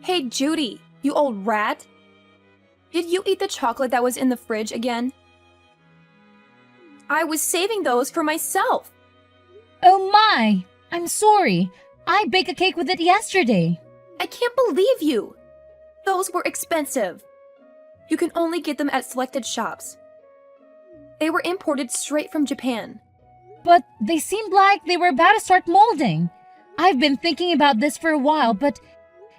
Hey, Judy, you old rat. Did you eat the chocolate that was in the fridge again? I was saving those for myself. Oh my! I'm sorry. I baked a cake with it yesterday. I can't believe you. Those were expensive. You can only get them at selected shops. They were imported straight from Japan. But they seemed like they were about to start molding. I've been thinking about this for a while, but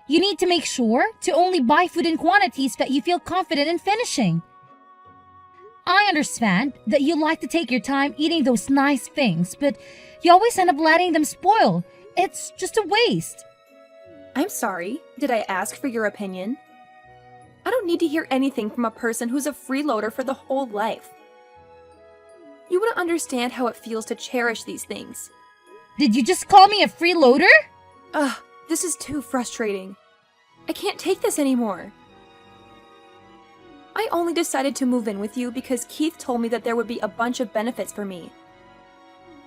you need to make sure to only buy food in quantities that you feel confident in finishing. I understand that you like to take your time eating those nice things, but you always end up letting them spoil. It's just a waste. I'm sorry. Did I ask for your opinion? I don't need to hear anything from a person who's a freeloader for the whole life. You wouldn't understand how it feels to cherish these things. Did you just call me a freeloader? Ugh, this is too frustrating. I can't take this anymore. I only decided to move in with you because Keith told me that there would be a bunch of benefits for me.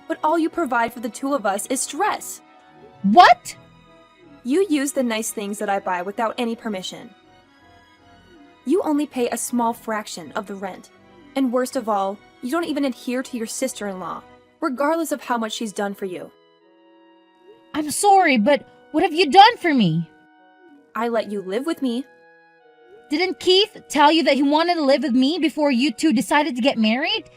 But all you provide for the two of us is stress. What? You use the nice things that I buy without any permission. You only pay a small fraction of the rent. And worst of all, you don't even adhere to your sister-in-law, regardless of how much she's done for you. I'm sorry, but what have you done for me? I let you live with me. Didn't Keith tell you that he wanted to live with me before you two decided to get married?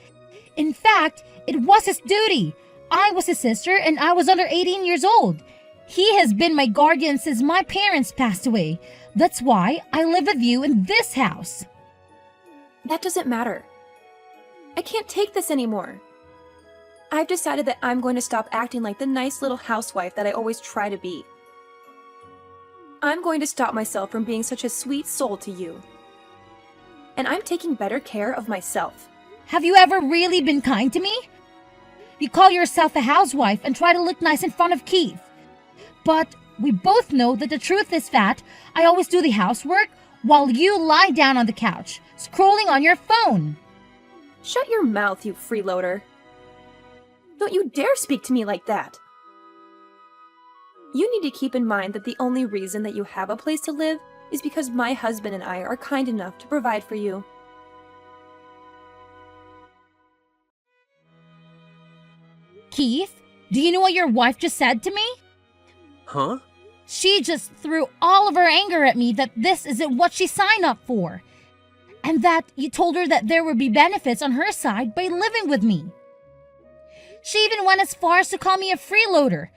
In fact, it was his duty. I was his sister and I was under 18 years old. He has been my guardian since my parents passed away. That's why I live with you in this house. That doesn't matter. I can't take this anymore. I've decided that I'm going to stop acting like the nice little housewife that I always try to be. I'm going to stop myself from being such a sweet soul to you. And I'm taking better care of myself. Have you ever really been kind to me? You call yourself a housewife and try to look nice in front of Keith. But we both know that the truth is that I always do the housework while you lie down on the couch, scrolling on your phone. Shut your mouth, you freeloader. Don't you dare speak to me like that. You need to keep in mind that the only reason that you have a place to live is because my husband and I are kind enough to provide for you. Keith, do you know what your wife just said to me? Huh? She just threw all of her anger at me that this isn't what she signed up for. And that you told her that there would be benefits on her side by living with me. She even went as far as to call me a freeloader.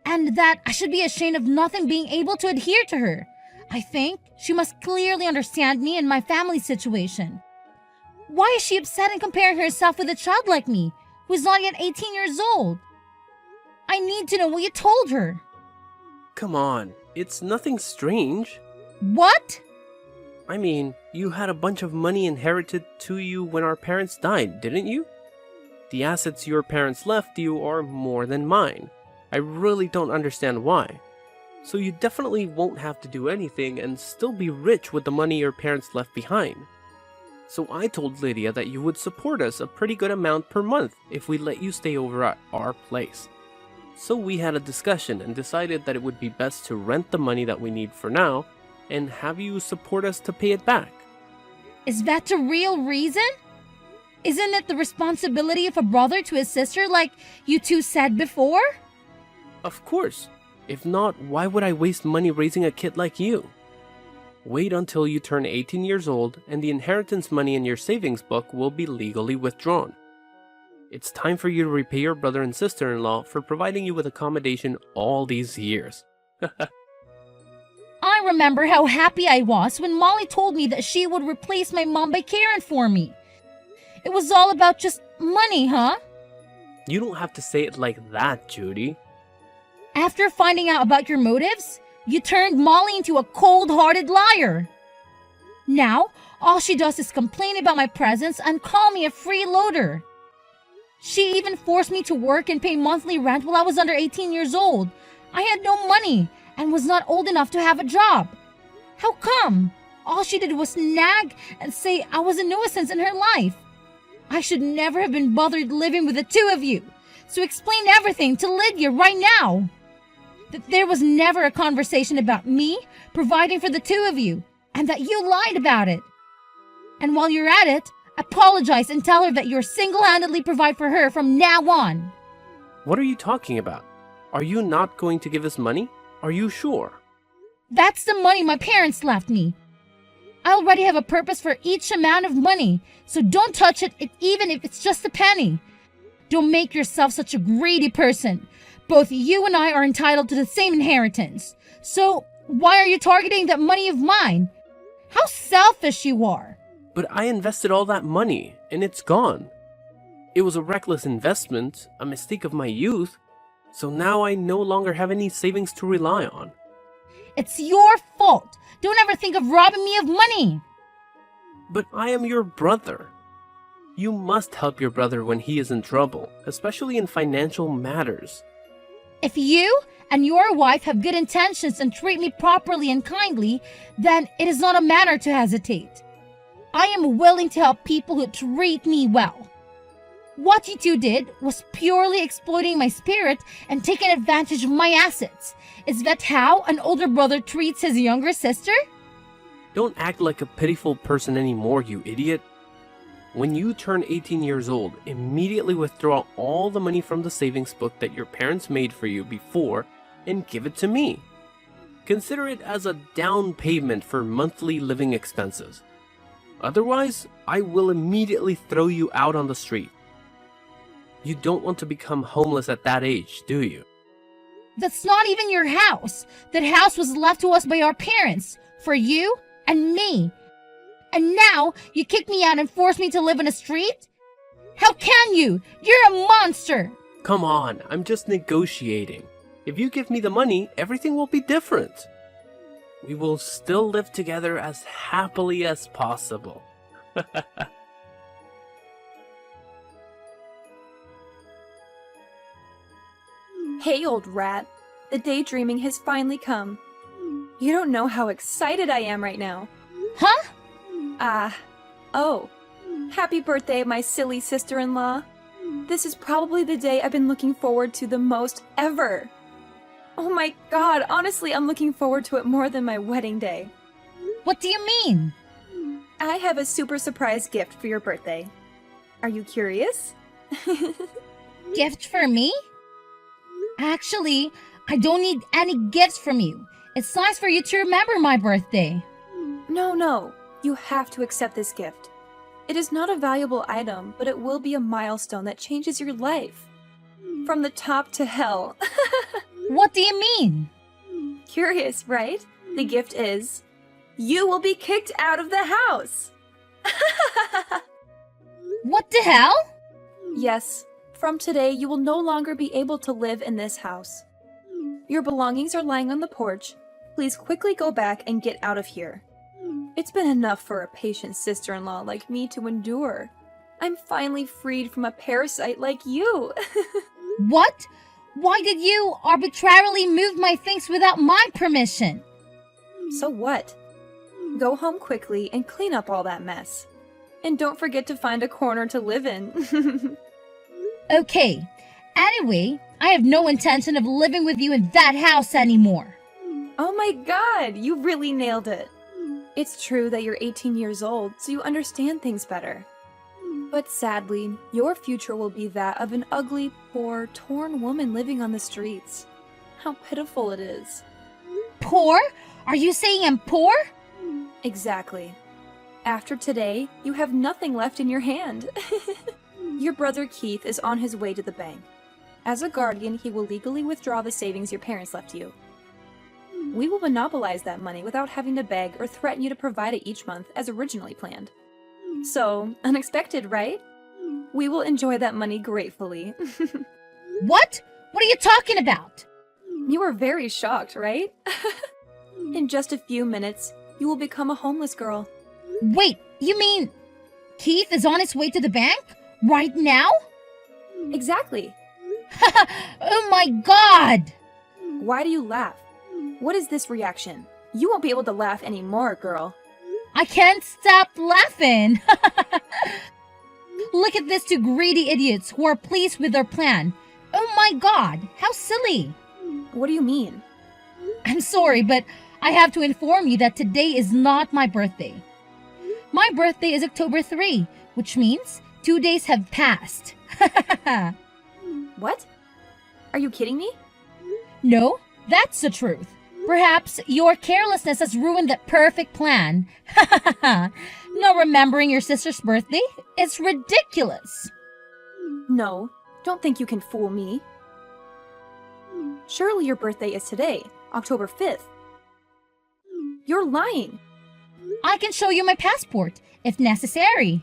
And that I should be ashamed of nothing being able to adhere to her. I think she must clearly understand me and my family situation. Why is she upset and comparing herself with a child like me, who is not yet 18 years old? I need to know what you told her. Come on, it's nothing strange. What? I mean, you had a bunch of money inherited to you when our parents died, didn't you? The assets your parents left you are more than mine. I really don't understand why. So you definitely won't have to do anything and still be rich with the money your parents left behind. So I told Lydia that you would support us a pretty good amount per month if we let you stay over at our place. So we had a discussion and decided that it would be best to rent the money that we need for now and have you support us to pay it back. Is that the real reason? Isn't it the responsibility of a brother to his sister like you two said before? Of course. If not, why would I waste money raising a kid like you? Wait until you turn 18 years old and the inheritance money in your savings book will be legally withdrawn. It's time for you to repay your brother and sister-in-law for providing you with accommodation all these years. I remember how happy I was when Molly told me that she would replace my mom by caring for me. It was all about just money, huh? You don't have to say it like that, Judy. After finding out about your motives, you turned Molly into a cold-hearted liar. Now, all she does is complain about my presence and call me a freeloader. She even forced me to work and pay monthly rent while I was under 18 years old. I had no money and was not old enough to have a job. How come? All she did was nag and say I was a nuisance in her life. I should never have been bothered living with the two of you. So explain everything to Lydia right now. that there was never a conversation about me providing for the two of you, and that you lied about it. And while you're at it, apologize and tell her that you're single-handedly provide for her from now on. What are you talking about? Are you not going to give us money? Are you sure? That's the money my parents left me. I already have a purpose for each amount of money, so don't touch it even if it's just a penny. Don't make yourself such a greedy person. Both you and I are entitled to the same inheritance. So why are you targeting that money of mine? How selfish you are. But I invested all that money, and it's gone. It was a reckless investment, a mistake of my youth, so now I no longer have any savings to rely on. It's your fault. Don't ever think of robbing me of money. But I am your brother. You must help your brother when he is in trouble, especially in financial matters. If you and your wife have good intentions and treat me properly and kindly, then it is not a matter to hesitate. I am willing to help people who treat me well. What you two did was purely exploiting my spirit and taking advantage of my assets. Is that how an older brother treats his younger sister? Don't act like a pitiful person anymore, you idiot. When you turn 18 years old, immediately withdraw all the money from the savings book that your parents made for you before and give it to me. Consider it as a down payment for monthly living expenses. Otherwise, I will immediately throw you out on the street. You don't want to become homeless at that age, do you? That's not even your house. That house was left to us by our parents, for you and me. And now you kick me out and force me to live in a street? How can you? You're a monster! Come on, I'm just negotiating. If you give me the money, everything will be different. We will still live together as happily as possible. Hey, old rat. The daydreaming has finally come. You don't know how excited I am right now. Huh? Oh. Happy birthday, my silly sister-in-law. This is probably the day I've been looking forward to the most ever. Oh my god, honestly, I'm looking forward to it more than my wedding day. What do you mean? I have a super surprise gift for your birthday. Are you curious? Gift for me? Actually, I don't need any gifts from you. It's nice for you to remember my birthday. No. You have to accept this gift. It is not a valuable item, but it will be a milestone that changes your life. From the top to hell. What do you mean? Curious, right? The gift is... you will be kicked out of the house! What the hell? Yes, from today you will no longer be able to live in this house. Your belongings are lying on the porch. Please quickly go back and get out of here. It's been enough for a patient sister-in-law like me to endure. I'm finally freed from a parasite like you. What? Why did you arbitrarily move my things without my permission? So what? Go home quickly and clean up all that mess. And don't forget to find a corner to live in. Okay. Anyway, I have no intention of living with you in that house anymore. Oh my god, you really nailed it. It's true that you're 18 years old, so you understand things better. But sadly, your future will be that of an ugly, poor, torn woman living on the streets. How pitiful it is. Poor? Are you saying I'm poor? Exactly. After today, you have nothing left in your hand. Your brother Keith is on his way to the bank. As a guardian, he will legally withdraw the savings your parents left you. We will monopolize that money without having to beg or threaten you to provide it each month as originally planned. So, unexpected, right? We will enjoy that money gratefully. What? What are you talking about? You were very shocked, right? In just a few minutes, you will become a homeless girl. Wait, you mean Keith is on his way to the bank? Right now? Exactly. Oh my god! Why do you laugh? What is this reaction? You won't be able to laugh anymore, girl. I can't stop laughing! Look at these two greedy idiots who are pleased with their plan. Oh my god, how silly! What do you mean? I'm sorry, but I have to inform you that today is not my birthday. My birthday is October 3, which means 2 days have passed. What? Are you kidding me? No, that's the truth. Perhaps your carelessness has ruined that perfect plan. Not remembering your sister's birthday? It's ridiculous. No, don't think you can fool me. Surely your birthday is today, October 5th. You're lying. I can show you my passport, if necessary.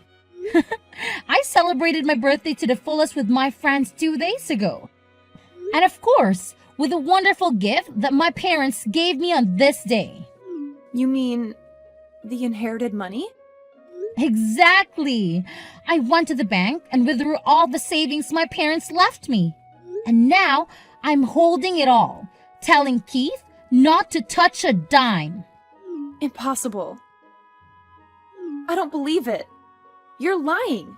I celebrated my birthday to the fullest with my friends 2 days ago. And of course, with a wonderful gift that my parents gave me on this day. You mean the inherited money? Exactly. I went to the bank and withdrew all the savings my parents left me. And now I'm holding it all, telling Keith not to touch a dime. Impossible. I don't believe it. You're lying.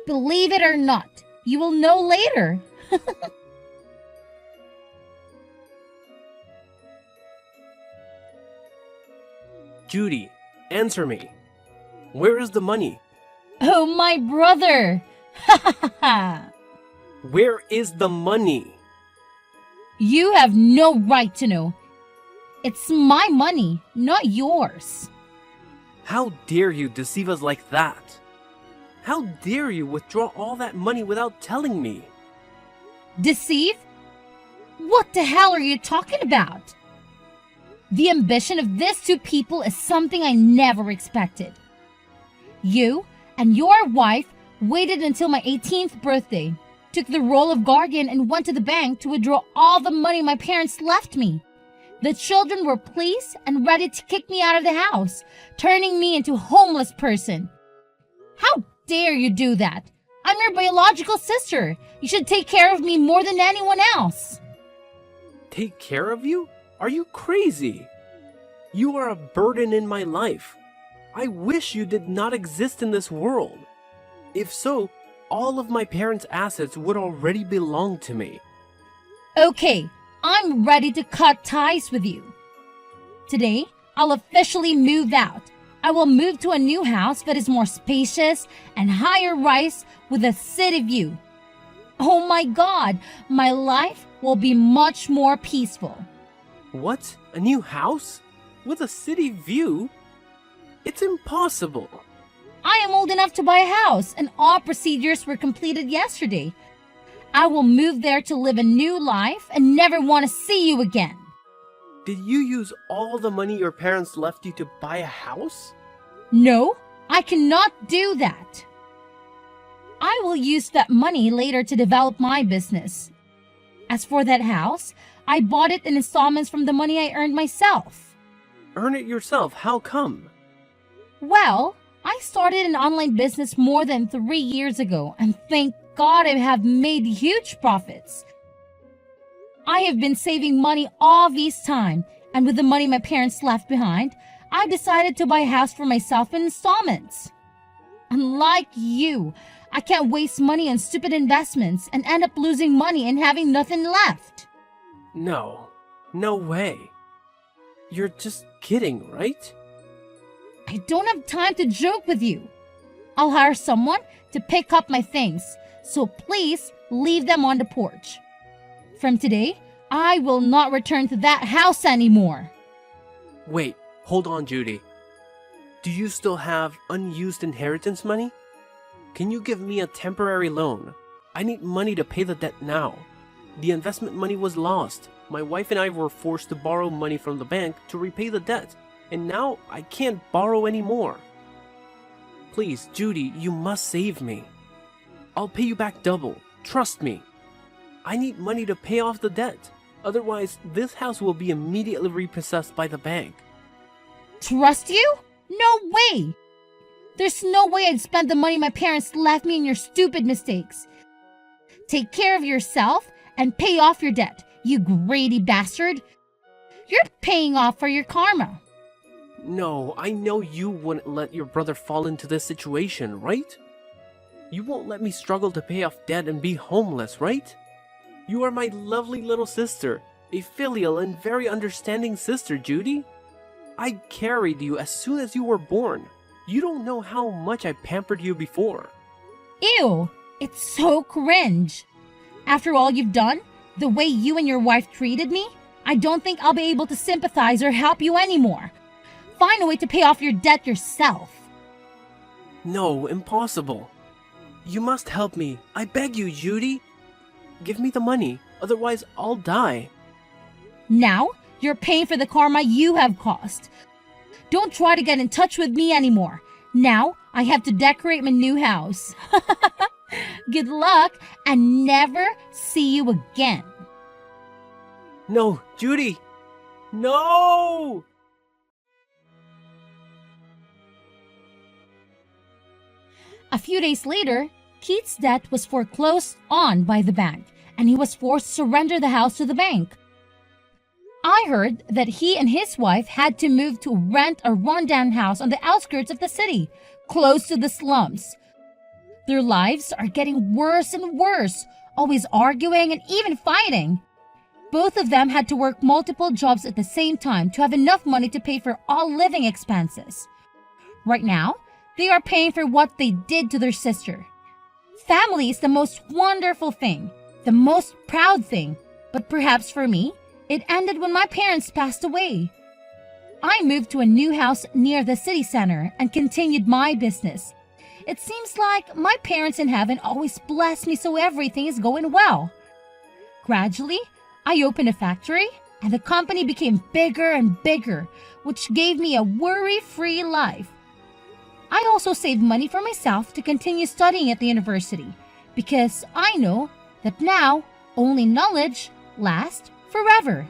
Believe it or not, you will know later. Judy, answer me. Where is the money? Oh, my brother. Where is the money? You have no right to know. It's my money, not yours. How dare you deceive us like that? How dare you withdraw all that money without telling me? Deceive? What the hell are you talking about? The ambition of these two people is something I never expected. You and your wife waited until my 18th birthday, took the role of guardian, and went to the bank to withdraw all the money my parents left me. The children were pleased and ready to kick me out of the house, turning me into a homeless person. How dare you do that? I'm your biological sister. You should take care of me more than anyone else. Take care of you? Are you crazy? You are a burden in my life. I wish you did not exist in this world. If so, all of my parents' assets would already belong to me. Okay, I'm ready to cut ties with you. Today, I'll officially move out. I will move to a new house that is more spacious and higher rise with a city view. Oh my God, my life will be much more peaceful. What? A new house? With a city view? It's impossible. I am old enough to buy a house, and all procedures were completed yesterday. I will move there to live a new life and never want to see you again. Did you use all the money your parents left you to buy a house? No, I cannot do that. I will use that money later to develop my business. As for that house, I bought it in installments from the money I earned myself. Earn it yourself, how come? Well, I started an online business more than 3 years ago, and thank God I have made huge profits. I have been saving money all this time, and with the money my parents left behind, I decided to buy a house for myself in installments. Unlike you, I can't waste money on stupid investments and end up losing money and having nothing left. No way. You're just kidding, right? I don't have time to joke with you. I'll hire someone to pick up my things, so please leave them on the porch. From today, I will not return to that house anymore. Wait, hold on, Judy. Do you still have unused inheritance money? Can you give me a temporary loan? I need money to pay the debt now. The investment money was lost. My wife and I were forced to borrow money from the bank to repay the debt, and now I can't borrow anymore. Please, Judy, you must save me. I'll pay you back double. Trust me. I need money to pay off the debt. Otherwise, this house will be immediately repossessed by the bank. Trust you? No way! There's no way I'd spend the money my parents left me in your stupid mistakes. Take care of yourself and pay off your debt, you greedy bastard. You're paying off for your karma. No, I know you wouldn't let your brother fall into this situation, right? You won't let me struggle to pay off debt and be homeless, right? You are my lovely little sister, A filial and very understanding sister, Judy. I carried you as soon as you were born. You don't know how much I pampered you before. Ew, it's so cringe. After all you've done, the way you and your wife treated me, I don't think I'll be able to sympathize or help you anymore. Find a way to pay off your debt yourself. No, impossible. You must help me. I beg you, Judy. Give me the money, otherwise I'll die. Now, you're paying for the karma you have caused. Don't try to get in touch with me anymore. Now, I have to decorate my new house. Good luck and never see you again. No, Judy! No! A few days later, Keith's debt was foreclosed on by the bank, and he was forced to surrender the house to the bank. I heard that he and his wife had to move to rent a rundown house on the outskirts of the city, close to the slums. Their lives are getting worse and worse, always arguing and even fighting. Both of them had to work multiple jobs at the same time to have enough money to pay for all living expenses. Right now, they are paying for what they did to their sister. Family is the most wonderful thing, the most proud thing, but perhaps for me, it ended when my parents passed away. I moved to a new house near the city center and continued my business. It seems like my parents in heaven always bless me so everything is going well. Gradually, I opened a factory and the company became bigger and bigger, which gave me a worry-free life. I also saved money for myself to continue studying at the university because I know that now only knowledge lasts forever.